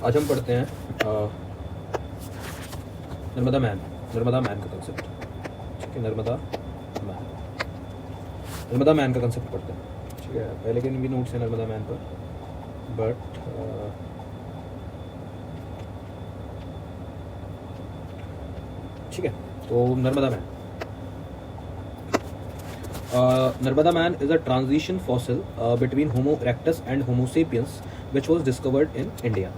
आज हम पढ़ते हैं नर्मदा मैन का कंसेप्ट। ठीक है, नर्मदा मैन का कंसेप्ट पढ़ते हैं। ठीक है, पहले के भी नोट्स हैं नर्मदा मैन पर, बट ठीक है। तो Narmada man is a transition fossil between Homo erectus and Homo sapiens, which was discovered in India.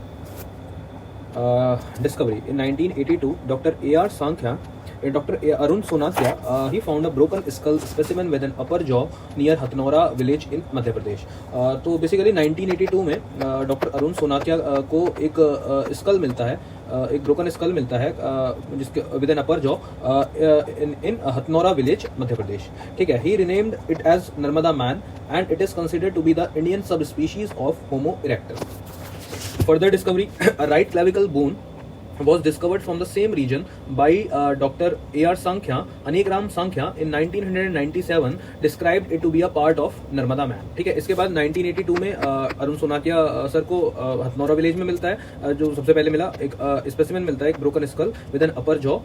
Discovery in 1982, Dr. A.R. Sankhya and Dr. Arun Sonatia, he found a broken skull specimen with an upper jaw near Hatnora village in Madhya Pradesh. तो basically 1982 में doctor Arun सोनातिया को एक school मिलता है, एक broken school मिलता है जिसके with an upper jaw in Hathnora village Madhya Pradesh. ठीक है, he renamed it as Narmada man and it is considered to be the Indian subspecies of Homo erectus. Further discovery, a right clavicle bone was discovered from the same region by Dr. A.R. Sankhya. Anekram Sankhya in 1997 described it to be a part of Narmada Man. ठीक है, इसके बाद 1982 में Arun सोनातिया sir को Hathnora village में मिलता है, जो सबसे पहले मिला एक स्पेसिमेन मिलता है, एक broken skull with an upper jaw.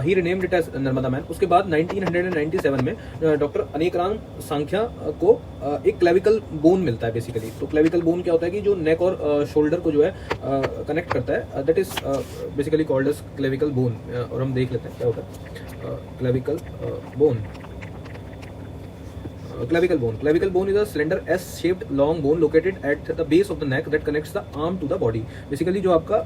He renamed it as Narmada man. उसके बाद 1997 में डॉक्टर अनेकराम सांख्या को एक क्लेविकल बोन मिलता है बेसिकली। तो क्लेविकल बोन क्या होता है कि जो नेक और शोल्डर को जो है कनेक्ट करता है, that is basically called as clavicle bone. और हम देख लेते हैं क्या होता है clavicle bone. Clavicle bone is a slender S-shaped long bone located at the base of the neck that connects the arm to the body. Basically जो आपका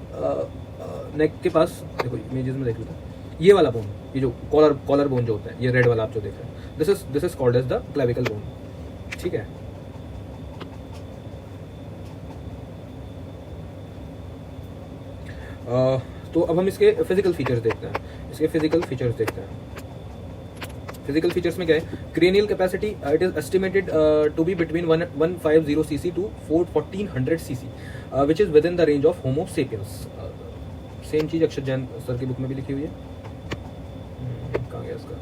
नेक के पास, देखो इमेजेस में देख लेते हैं, ये वाला बोन, ये जो कॉलर बोन जो होता है, ये रेड वाला आप जो देख रहे हैं, this is called as the clavicle bone. ठीक है, तो अब हम इसके फिजिकल फीचर्स देखते हैं। फिजिकल फीचर्स में क्या है? Cranial capacity, it is estimated to be between 150 cc to 1400 cc, which is with in the range of homo sapiens. Same चीज अक्षर जैन सर की बुक में भी लिखी हुई है। कहाँ गया इसका?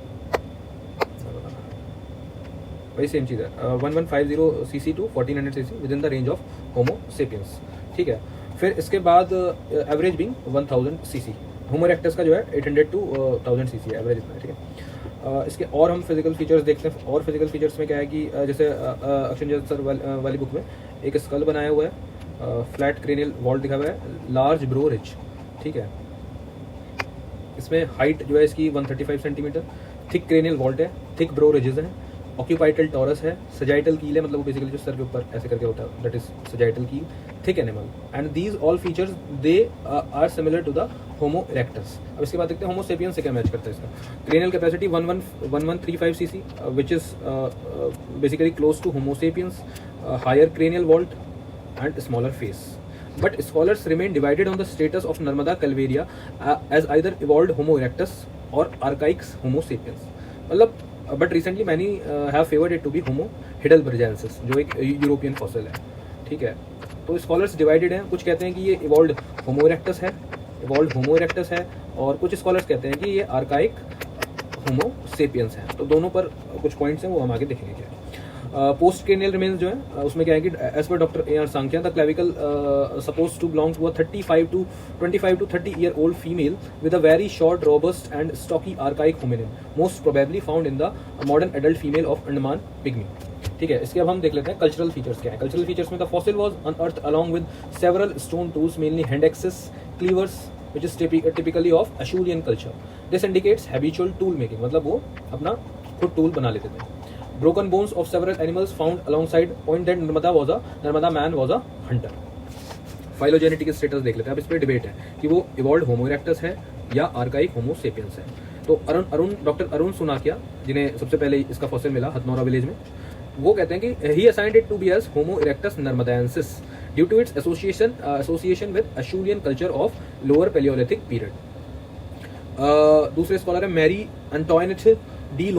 वही सेम चीज है, 1150 cc to 1400 cc with in the range of homo sapiens. ठीक है, फिर इसके बाद average being 1000 cc। Homo erectus का जो है 800 टू 1000 cc है एवरेज में। ठीक है, इसके और हम फिजिकल फीचर्स देखते हैं। और फिजिकल फीचर्स में क्या है कि जैसे अक्षय सर वाली बुक में एक स्कल बनाया हुआ है, फ्लैट क्रेनियल वॉल्ट दिखा हुआ है, लार्ज ब्रो रिज। ठीक है, इसमें हाइट जो है इसकी 135 सेंटीमीटर, थिक क्रेनियल वॉल्ट है, थिक ब्रो रिजेस हैं, ऑक्यूपाइटल टॉरस है, सजाइटल कील है, मतलब वो बेसिकली जो सर के ऊपर ऐसे करके होता है, that is sagittal keel, thick animal, and these all features they are similar to the homo erectus. अब इसके बाद देखते हैं होमो सेपियंस से क्या मैच करता है इसका। Cranial capacity 1135 cc, which is basically close to homo sapiens, higher cranial vault and smaller face. But scholars remain divided on the status of Narmada calvaria as either evolved Homo erectus or archaic Homo sapiens. मतलब but recently many have favored it to be Homo heidelbergensis, जो एक European fossil है। ठीक है, तो scholars divided हैं। कुछ कहते हैं कि ये इवॉल्व्ड होमो इरेक्टस है, और कुछ स्कॉलर्स कहते हैं कि ये आर्काइक होमो सेपियंस है। तो दोनों पर कुछ पॉइंट्स हैं, वो हम आगे देखेंगे क्या। पोस्ट क्रेनियल रिमेन्स जो है उसमें क्या है कि as per doctor A R Sankhya, the clavicle suppose to belong to a 25 to 30 year old female with a very short, robust and stocky archaic hominin, most probably found in the modern adult female of Andaman pygmy. ठीक है, इसके अब हम देख लेते हैं cultural features क्या है। कल्चरल फीचर्स में the fossil was unearthed along with several stone tools, mainly hand axes, cleavers, which is typically of Acheulean culture. This indicates habitual tool making, मतलब वो अपना खुद टूल बना लेते थे। Broken bones of several animals found alongside point that Narmada man was a hunter. Phylogenetic status देख लेते हैं। अब इस पर डिबेट है कि वो इवॉल्व्ड होमो इरेक्टस है या आर्काइक होमो सेपियंस है। तो डॉक्टर अरुण सोनाकिया, जिन्हें सबसे पहले इसका फॉसिल मिला हथनौरा विलेज में, वो कहते हैं कि he assigned it to be as homo erectus narmadensis due to its association with Acheulian culture of lower palaeolithic period. दूसरे स्कॉलर है Marie Antoinette de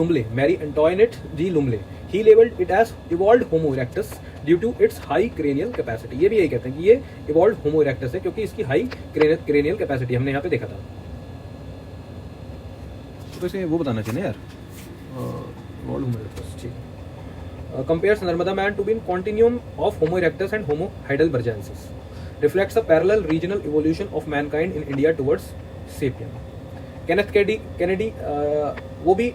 Lumley. He labelled it as evolved Homo erectus due to its high cranial capacity. ये भी यही कहते हैं कि ये evolved Homo erectus है क्योंकि इसकी हाई क्रेनियल कैपेसिटी हमने यहाँ पे देखा था। तो इसे वो बताना चाहिए ना यार, इवॉल्व्ड होमो इरेक्टस। ठीक, compares Narmada man to be in continuum of Homo erectus and Homo heidelbergensis. reflects a parallel regional evolution of mankind in India towards sapien. Kenneth Kennedy वो भी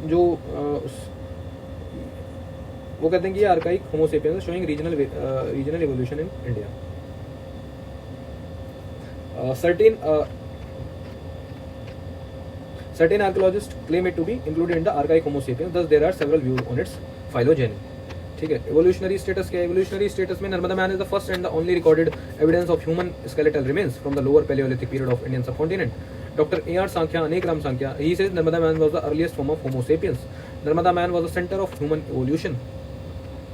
जो वो कहते हैं कि ये archaic Homo sapiens showing regional evolution in India. Certain archaeologists claim it to be included in the archaic Homo sapiens. Thus there are several views on its phylogeny. ठीक है. Evolutionary status क्या है? Evolutionary status में Narmada man is the first and the only recorded evidence of human skeletal remains from the lower Paleolithic period of Indian subcontinent. Dr. A.R. Sankhya, Anek Ram Sankhya, he says Narmada man was the earliest form of Homo sapiens. Narmada man was the center of human evolution.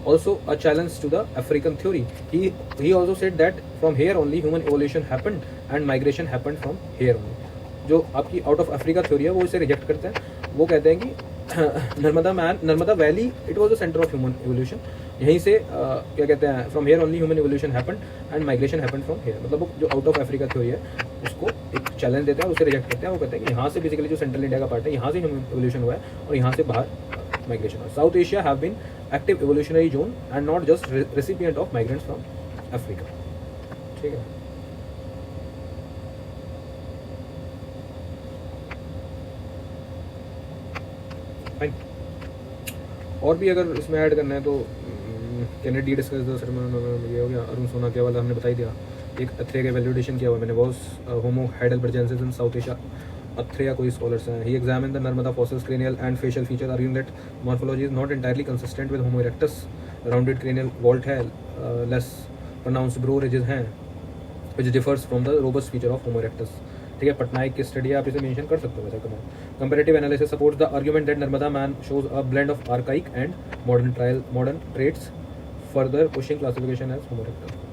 Also a challenge to the African theory. He also said that from here only human evolution happened and migration happened from here only. जो आपकी out of Africa theory है वो इसे reject करते हैं. वो कहते हैं कि Narmada valley it was the centre of human evolution. यहीं से क्या कहते हैं from here only human evolution happened and migration happened from here. मतलब वो जो आउट ऑफ अफ्रीका थ्योरी है उसको एक चैलेंज देते हैं और उसे रिजेक्ट करते हैं. वो कहते हैं कि यहाँ से बेसिकली जो सेंट्रल इंडिया का पार्ट है यहाँ से ह्यूमन एवोल्यूशन हुआ है और यहाँ से बाहर माइग्रेशन हुआ. South Asia have been active evolutionary zone and not just recipient of migrants from Africa. ठीक है. और भी अगर इसमें ऐड करना है तो कैनेडी डिस्कस द ये हो गया. अरुण सोनाकिया वाला हमने बता ही दिया. एक अथ्रेया का वैल्यूडेशन किया हुआ मैंने. Was Homo heidelbergensis in South Asia. Athreya कोई स्कॉलर्स हैं. He examine the Narmada fossils cranial and facial feature arguing that morphology is not entirely consistent with Homo erectus. Rounded cranial vault है, लेस प्रोनाउंस्ड ब्रो रिजेस हैं which differs from the robust feature of Homo erectus. ठीक है. पटनायक की study आप इसे mention कर सकते हो वैसे. Comparative analysis supports the argument that Narmada man shows a blend of archaic and modern traits, further pushing classification as homo erectus.